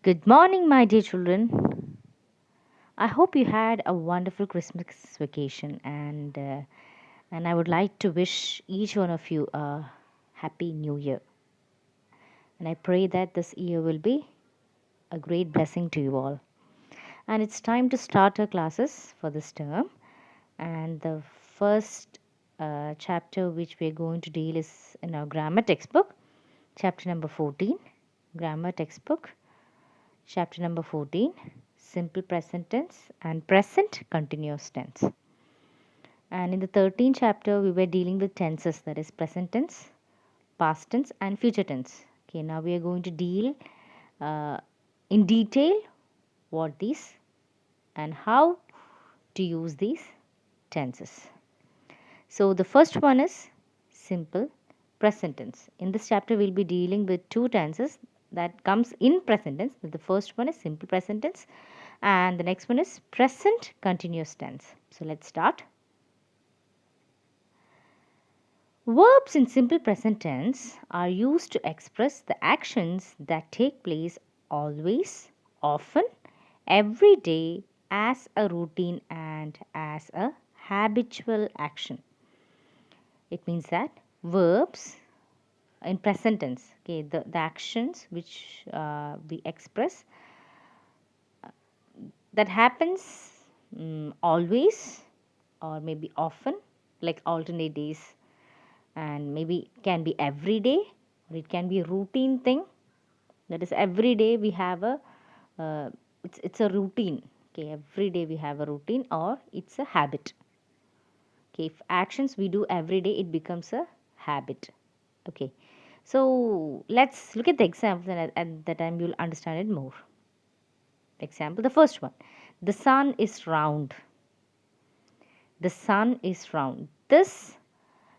Good morning, my dear children. I hope you had a wonderful Christmas vacation, and I would like to wish each one of you a happy New Year. And I pray that this year will be a great blessing to you all. And it's time to start our classes for this term. And the first chapter which we're going to deal is in our grammar textbook, chapter number 14, grammar textbook. Chapter number 14, simple present tense and present continuous tense. And in the 13th chapter, we were dealing with tenses, that is present tense, past tense, and future tense. Okay, now we are going to deal uh, in detail what these and how to use these tenses. So the first one is simple present tense. In this chapter, we'll be dealing with two tenses that comes in present tense. The first one is simple present tense and the next one is present continuous tense. So let's start. Verbs in simple present tense are used to express the actions that take place always, often, every day as a routine and as a habitual action. It means that verbs in present tense, okay, the actions which we express that happens always or maybe often, like alternate days, and maybe it can be every day or it can be a routine thing. That is, every day we have a it's a routine. Okay, every day we have a routine or it's a habit. Okay, if actions we do every day, it becomes a habit. Okay, so let's look at the examples, and at that time you'll understand it more. Example, the first one, the sun is round. The sun is round. This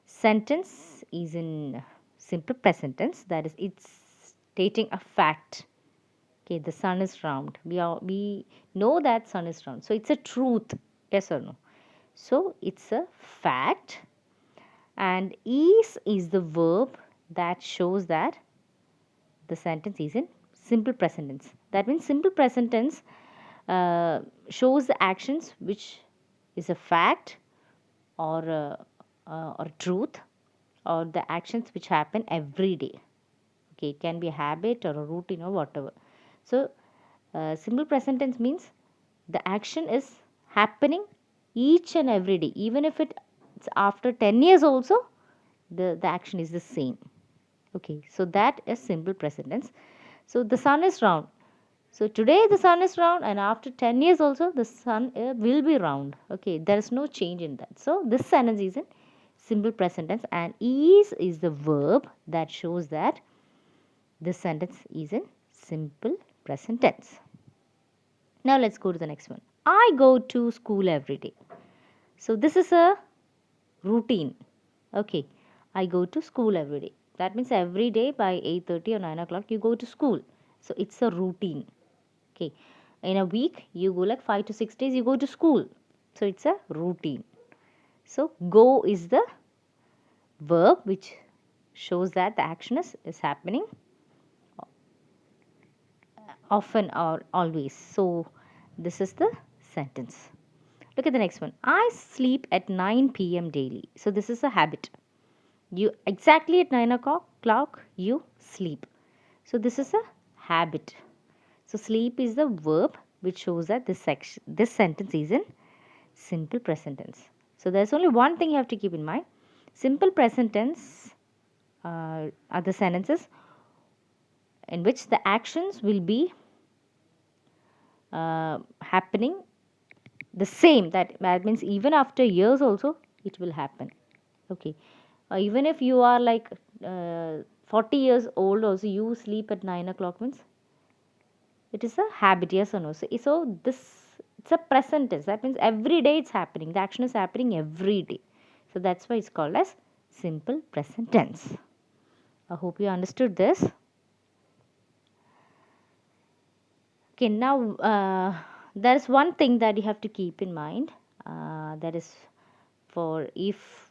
sentence is in simple present tense, that is, it's stating a fact. Okay, the sun is round. We know that sun is round, so it's a truth. Yes or no? So it's a fact, and is the verb that shows that the sentence is in simple present tense. That means simple present tense shows the actions which is a fact or or truth, or the actions which happen every day. Okay, it can be a habit or a routine or whatever. So simple present tense means the action is happening each and every day, even if it's after 10 years also, the action is the same. Okay, so that is simple present tense. So the sun is round. So today the sun is round, and after 10 years also the sun will be round. Okay, there is no change in that. So this sentence is in simple present tense, and is the verb that shows that this sentence is in simple present tense. Now let's go to the next one. I go to school every day. So this is a routine. Okay, I go to school every day. That means every day by 8:30 or 9 o'clock you go to school. So it's a routine. Okay, in a week you go like 5 to 6 days you go to school. So it's a routine. So go is the verb which shows that the action is happening often or always. So this is the sentence. Look at the next one. I sleep at 9 p.m. daily. So this is a habit. You exactly at 9 o'clock you sleep. So this is a habit. So sleep is the verb which shows that this sentence is in simple present tense. So there's only one thing you have to keep in mind. Simple present tense are the sentences in which the actions will be happening the same. That means even after years also it will happen. Okay, even if you are like 40 years old also, you sleep at 9 o'clock means it is a habit. Yes or no? So this, it's a present tense. That means every day it's happening. The action is happening every day. So that's why it's called as simple present tense. I hope you understood this. Okay, now there's one thing that you have to keep in mind. That is, for if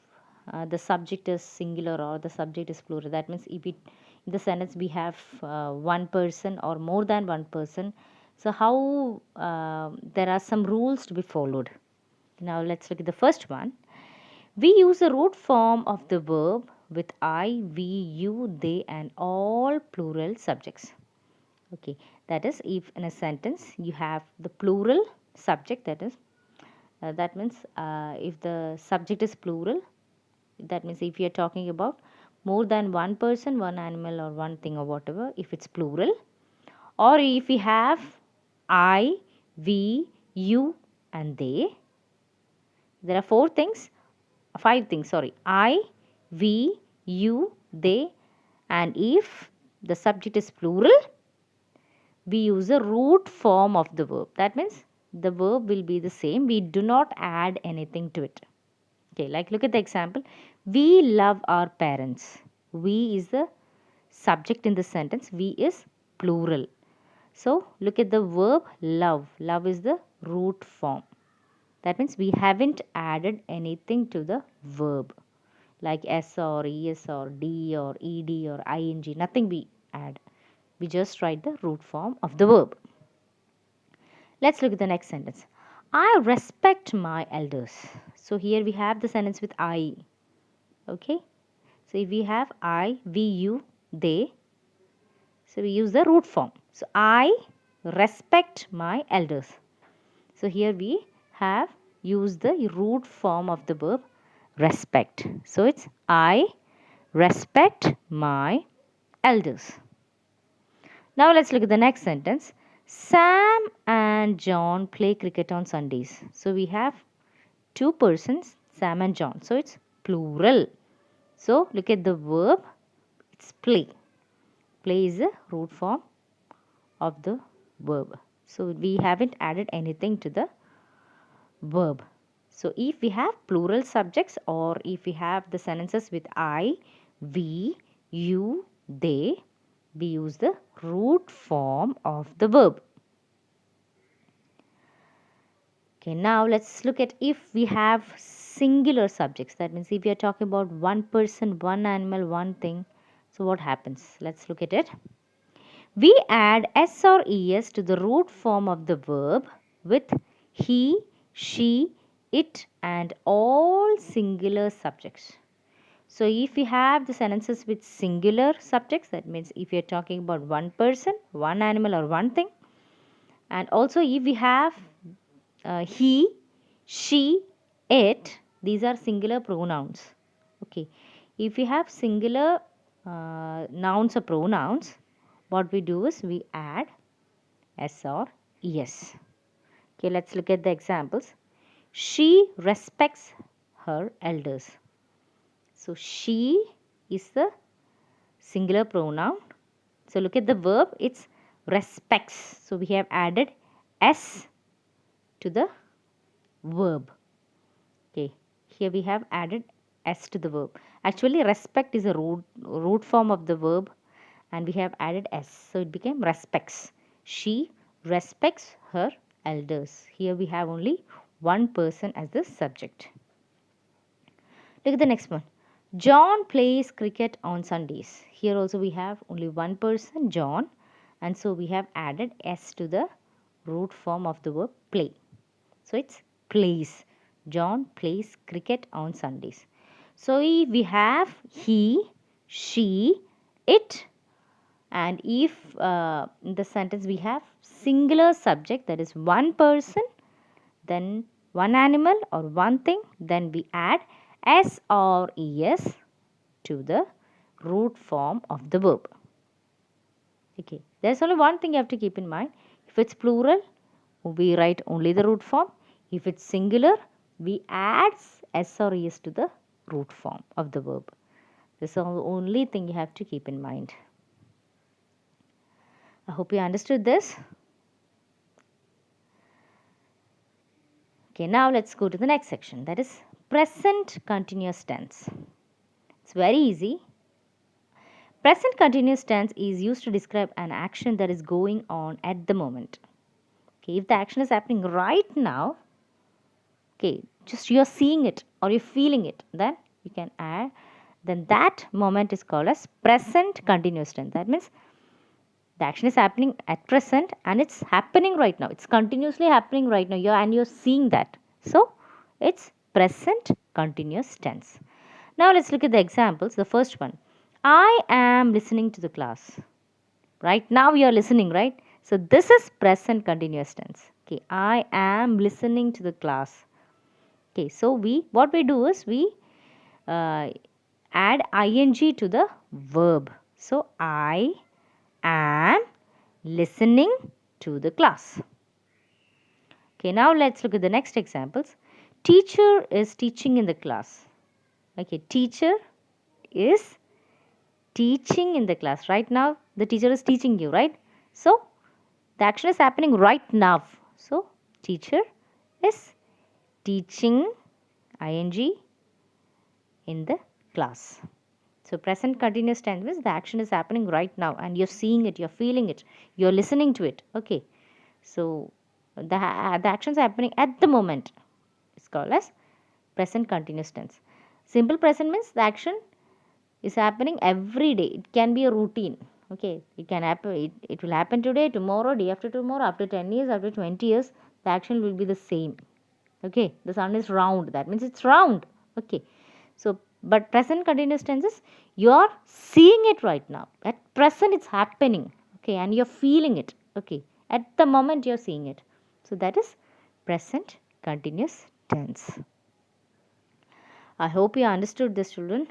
the subject is singular or the subject is plural. That means in the sentence we have one person or more than one person. So how there are some rules to be followed. Now let's look at the first one. We use the root form of the verb with I, we, you, they and all plural subjects. Okay, that is, if in a sentence you have the plural subject, that means if the subject is plural, that means if you are talking about more than one person, one animal or one thing or whatever, if it's plural, or if we have I, we, you and they, there are five things, sorry, I, we, you, they, and if the subject is plural, we use a root form of the verb. That means the verb will be the same. We do not add anything to it. Okay, like look at the example. We love our parents. We is the subject in the sentence. We is plural. So look at the verb love. Love is the root form. That means we haven't added anything to the verb like s or es or d or ed or ing. Nothing we add. We just write the root form of the verb. Let's look at the next sentence. I respect my elders. So here we have the sentence with I. Okay. So if we have I, we, you, they. So we use the root form. So I respect my elders. So here we have used the root form of the verb respect. So it's I respect my elders. Now let's look at the next sentence. Sam and John play cricket on Sundays. So we have two persons, Sam and John. So it's plural. So look at the verb, it's play. Play is the root form of the verb. So we haven't added anything to the verb. So if we have plural subjects or if we have the sentences with I, we, you, they, we use the root form of the verb. Okay, now let's look at if we have singular subjects. That means if we are talking about one person, one animal, one thing. So what happens? Let's look at it. We add s or es to the root form of the verb with he, she, it and all singular subjects. So if we have the sentences with singular subjects, that means if you are talking about one person, one animal or one thing, and also if we have he, she, it, these are singular pronouns. Okay, if we have singular nouns or pronouns, what we do is we add s or es. Okay, let's look at the examples. She respects her elders. So she is the singular pronoun. So look at the verb, it's respects. So we have added s to the verb. Okay, here we have added s to the verb. Actually respect is a root form of the verb and we have added s. So it became respects. She respects her elders. Here we have only one person as the subject. Look at the next one. John plays cricket on Sundays. Here also we have only one person, John, and so we have added s to the root form of the verb play. So it's plays. John plays cricket on Sundays. So if we have he, she, it, and if in the sentence we have singular subject, that is one person, then one animal or one thing, then we add s or es to the root form of the verb. Okay, there's only one thing you have to keep in mind. If it's plural, we write only the root form. If it's singular, we add s or es to the root form of the verb. This is the only thing you have to keep in mind. I hope you understood this. Okay, now let's go to the next section, that is present continuous tense. It's very easy. Present continuous tense is used to describe an action that is going on at the moment. Okay, if the action is happening right now, okay, just you're seeing it or you're feeling it, then you can add then that moment is called as present continuous tense. That means the action is happening at present and it's happening right now. It's continuously happening right now. You're seeing that. So it's present continuous tense. Now let's look at the examples. The first one, I am listening to the class. Right now you are listening, right? So this is present continuous tense. Okay, I am listening to the class. Okay, so what we do is we uh, add ing to the verb. So I am listening to the class. Okay, now let's look at the next examples. Teacher is teaching in the class. Okay, teacher is teaching in the class. Right now, the teacher is teaching you, right? So, the action is happening right now. So, teacher is teaching ing in the class. So, present continuous tense means the action is happening right now and you're seeing it, you're feeling it, you're listening to it. Okay. So, the action is happening at the moment. It's called as present continuous tense. Simple present means the action is happening every day. It can be a routine. Okay, it can happen. It will happen today, tomorrow, day after tomorrow, after 10 years, after 20 years. The action will be the same. Okay, the sun is round. That means it's round. Okay, so but present continuous tense is you are seeing it right now. At present, it's happening. Okay, and you're feeling it. Okay, at the moment you're seeing it. So that is present continuous tense. I hope you understood this, children.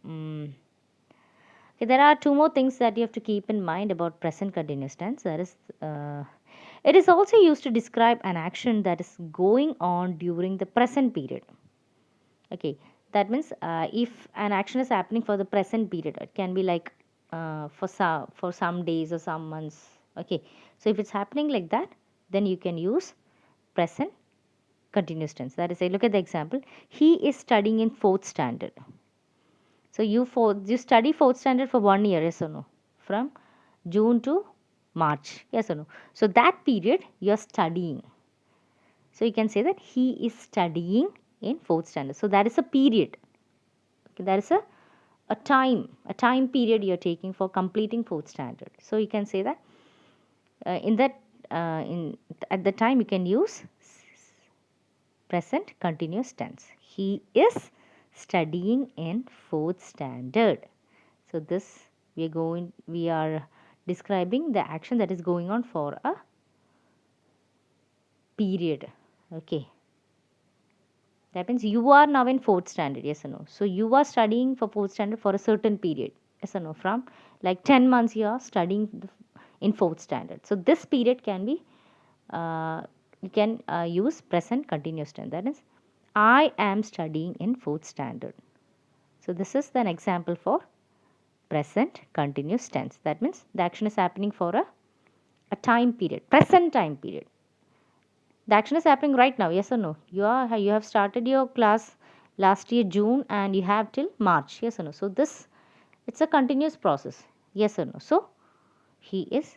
Okay, there are two more things that you have to keep in mind about present continuous tense. That is, it is also used to describe an action that is going on during the present period. Okay, that means if an action is happening for the present period, it can be like for some days or some months. Okay, so if it's happening like that, then you can use present continuous tense. That is, say, look at the example. He is studying in 4th standard. So you study 4th standard for 1 year, yes or no? From June to March, yes or no? So that period you are studying. So you can say that he is studying in 4th standard. So that is a period. Okay, that is a time period you are taking for completing 4th standard. So you can say that at the time you can use present continuous tense. He is studying in 4th standard. So this we are describing the action that is going on for a period. Okay, that means you are now in 4th standard, yes or no? So you are studying for 4th standard for a certain period, yes or no? From like 10 months you are studying in 4th standard. So this period can be you can use present continuous tense. That is, I am studying in 4th standard. So this is an example for present continuous tense. That means the action is happening for a time period, present time period. The action is happening right now, yes or no? You have started your class last year June and you have till March, yes or no? So this, it's a continuous process, yes or no? So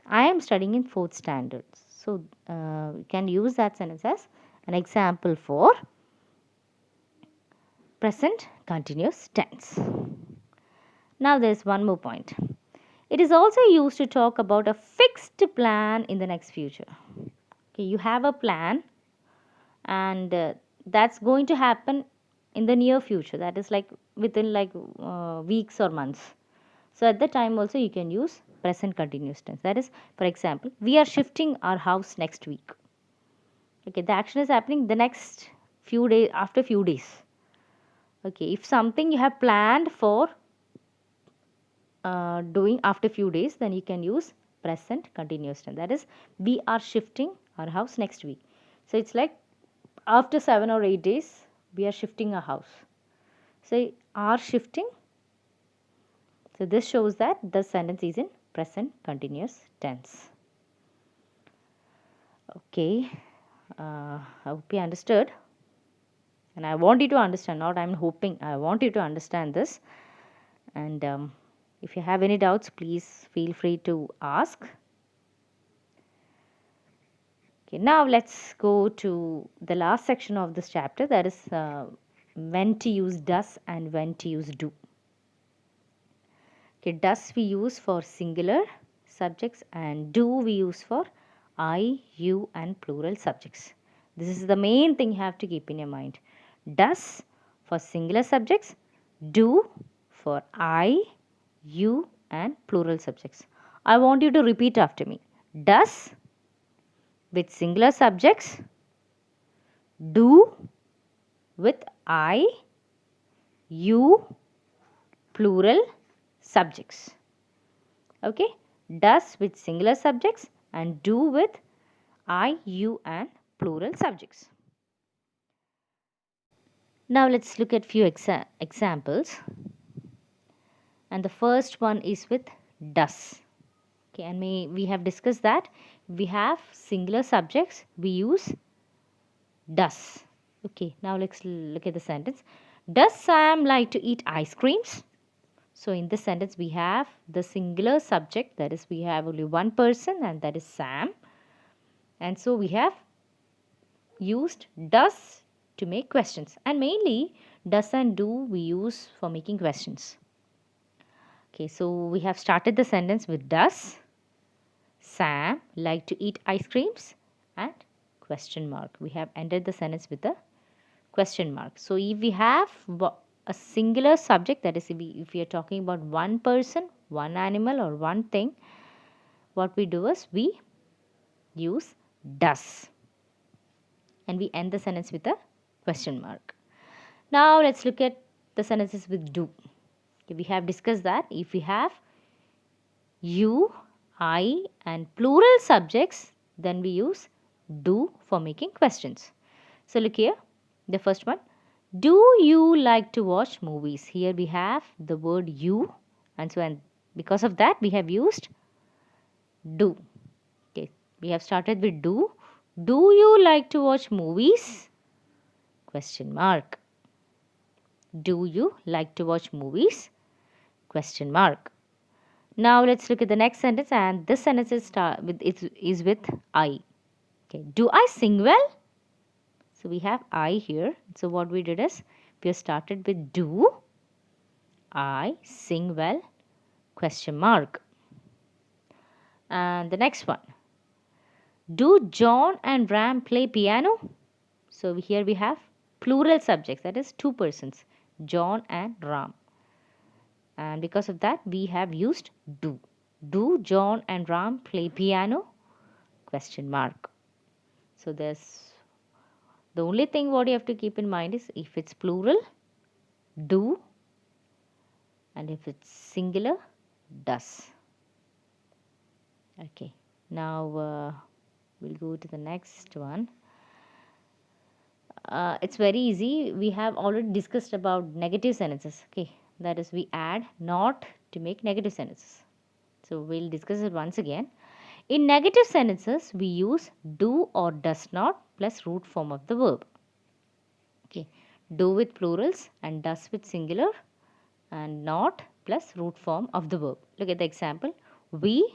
I am studying in 4th standard. So you can use that sentence as an example for present continuous tense. Now there is one more point. It is also used to talk about a fixed plan in the next future. Okay, you have a plan and that's going to happen in the near future. That is like within like weeks or months. So at the time also you can use present continuous tense. That is, for example, we are shifting our house next week. Okay, the action is happening the next few days, after few days. Okay, if something you have planned for doing after few days, then you can use present continuous tense. That is, we are shifting our house next week. So it's like after 7 or 8 days we are shifting our house. So are shifting. So this shows that the sentence is in present continuous tense. Okay, I hope you understood, and I want you to understand. Not I'm hoping, I want you to understand this. And if you have any doubts, please feel free to ask. Okay, now let's go to the last section of this chapter, that is when to use does and when to use do. Okay, does we use for singular subjects and do we use for I, you and plural subjects. This is the main thing you have to keep in your mind. Does for singular subjects, do for I, you and plural subjects. I want you to repeat after me. Does with singular subjects, do with I, you, plural subjects. Okay, does with singular subjects and do with I, you and plural subjects. Now let's look at few examples, and the first one is with does. Okay, and we have discussed that we have singular subjects, we use does. Okay, now let's look at the sentence. Does Sam like to eat ice creams? So in this sentence we have the singular subject, that is we have only one person and that is Sam, and so we have used does to make questions, and mainly does and do we use for making questions. Okay, so we have started the sentence with does Sam like to eat ice creams and question mark. We have ended the sentence with a question mark. So if we have a singular subject, that is if we are talking about one person, one animal or one thing, what we do is we use does and we end the sentence with a question mark. Now let's look at the sentences with do. We have discussed that if we have you, I and plural subjects, then we use do for making questions. So look here, the first one. Do you like to watch movies? Here we have the word you, and so and because of that we have used do. Okay, we have started with do. Do you like to watch movies? Question mark. Do you like to watch movies? Question mark. Now let's look at the next sentence, and this sentence is with I. Okay. Do I sing well? So we have I here. So what we did is we have started with do I sing well? Question mark. And the next one. Do John and Ram play piano? So here we have plural subjects, that is two persons, John and Ram. And because of that we have used do. Do John and Ram play piano? Question mark. So there's the only thing what you have to keep in mind is if it's plural, do, and if it's singular, does. Okay, now we'll go to the next one. It's very easy. We have already discussed about negative sentences. Okay, that is we add not to make negative sentences. So we'll discuss it once again. In negative sentences, we use do or does not plus root form of the verb. Okay, do with plurals and does with singular and not plus root form of the verb. Look at the example. We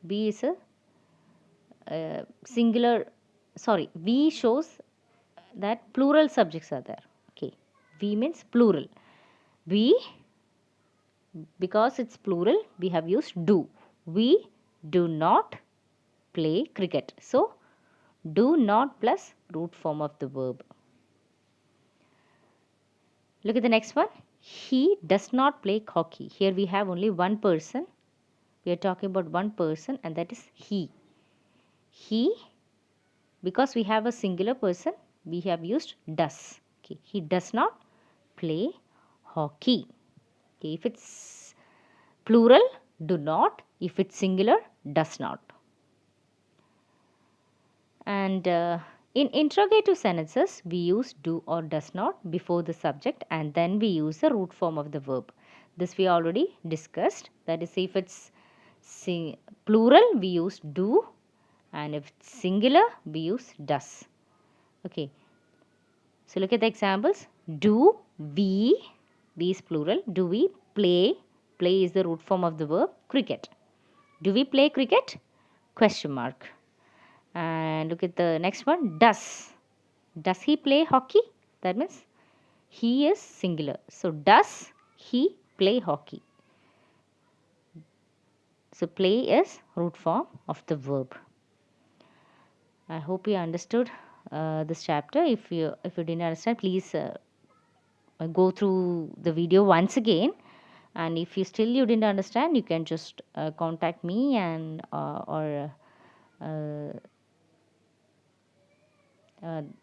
is a singular, sorry, we shows that plural subjects are there. Okay, we means plural. We, because it's plural, we have used do. We do not play cricket. So, do not plus root form of the verb. Look at the next one. He does not play hockey. Here we have only one person. We are talking about one person and that is he. He, because we have a singular person, we have used does. Okay. He does not play hockey. Okay. If it's plural, do not. If it's singular, does not. And in interrogative sentences, we use do or does not before the subject and then we use the root form of the verb. This we already discussed. That is, if it's plural, we use do, and if it's singular, we use does. Okay. So look at the examples. Do we is plural. Do we play? Play is the root form of the verb cricket. Do we play cricket? Question mark. And look at the next one. Does he play hockey? That means he is singular. So does he play hockey? So play is root form of the verb. I hope you understood this chapter. If you didn't understand, please go through the video once again. And if you didn't understand, you can just contact me and or uh,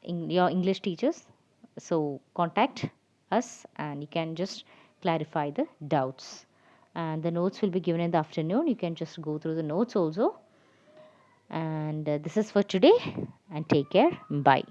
your English teachers. So contact us and you can just clarify the doubts. And the notes will be given in the afternoon. You can just go through the notes also. And this is for today. And take care. Bye.